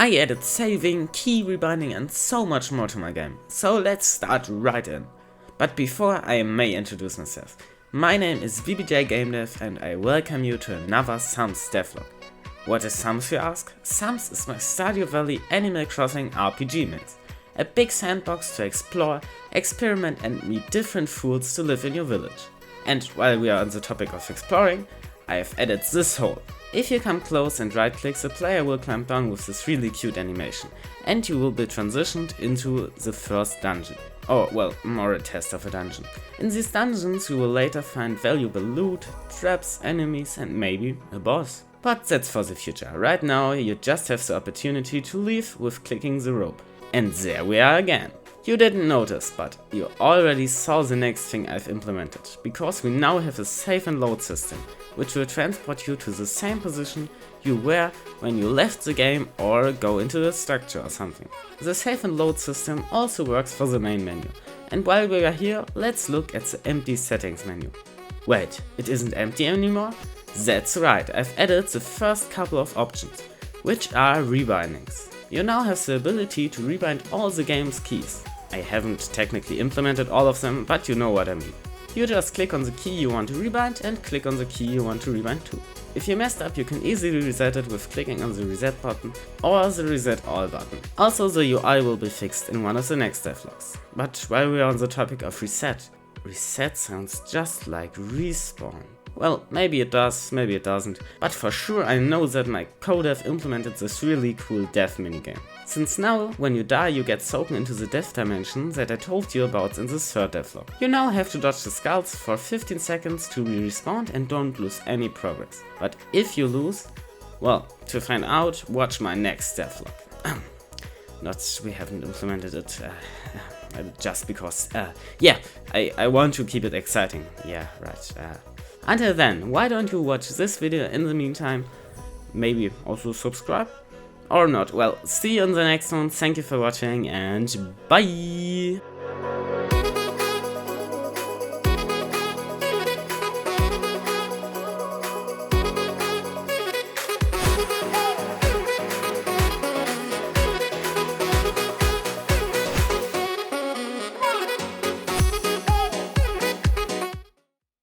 I added saving, key rebinding and so much more to my game, so let's start right in. But before I may introduce myself, my name is Game Dev and I welcome you to another Sums devlog. What is Sums, you ask? Sums is my Stardew Valley Animal Crossing RPG mix. A big sandbox to explore, experiment and meet different fools to live in your village. And while we are on the topic of exploring, I have added this hole. If you come close and right click, the player will climb down with this really cute animation, and you will be transitioned into the first dungeon. Or well, more a test of a dungeon. In these dungeons you will later find valuable loot, traps, enemies and maybe a boss. But that's for the future. Right now you just have the opportunity to leave with clicking the rope. And there we are again. You didn't notice, but you already saw the next thing I've implemented, because we now have a save and load system, which will transport you to the same position you were when you left the game or go into the structure or something. The save and load system also works for the main menu, and while we are here, let's look at the empty settings menu. Wait, it isn't empty anymore? That's right, I've added the first couple of options, which are rebindings. You now have the ability to rebind all the game's keys. I haven't technically implemented all of them, but you know what I mean. You just click on the key you want to rebind and click on the key you want to rebind to. If you messed up, you can easily reset it with clicking on the reset button or the reset all button. Also, the UI will be fixed in one of the next devlogs. But while we are on the topic of reset sounds just like respawn. Well, maybe it does, maybe it doesn't, but for sure I know that my co-dev implemented this really cool death minigame. Since now, when you die you get soaken into the death dimension that I told you about in the third devlog. You now have to dodge the skulls for 15 seconds to be respawned and don't lose any progress. But if you lose, well, to find out, watch my next devlog. We haven't implemented it just because, I want to keep it exciting, yeah, right. Until then, why don't you watch this video in the meantime? Maybe also subscribe? Or not. Well, see you in the next one. Thank you for watching and bye!